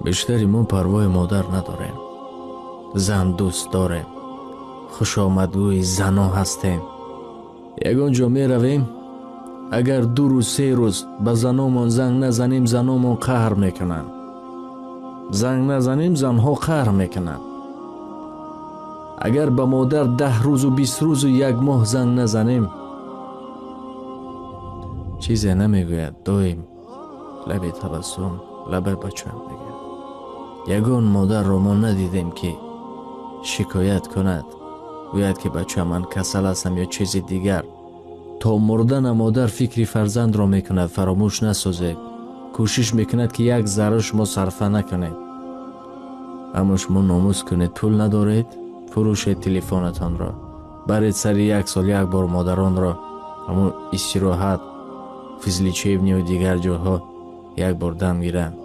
بیشتری ما پروای مادر نداریم. زن دوست داریم. خوش آمدگوی زنا هستیم. یگان جا می رویم، اگر 2 روز 3 روز به زنامون زنگ نزنیم زنامون قهر میکنن. زنگ نزنیم زنها قهر میکنن. اگر به مادر 10 روز و 20 روز و 1 ماه زنگ نزنیم چیزی نمیگوید. دایم لب تبسم لب بچم میگه. یگان مادر رو ما ندیدیم که شکایت کند، گوید که بچه من کسل هستم یا چیز دیگر. تا مردن مادر فکری فرزند را میکند، فراموش نسازید. کوشش میکند که 1 ذره شما صرفه نکنید. اما شما ناموس کنید، پول ندارید، فروشید تلفنتان را، برید سر 1 سال 1 بار مادران را اما استراحت فیزلیچیبنی و دیگر جاها 1 بار دم گیرند.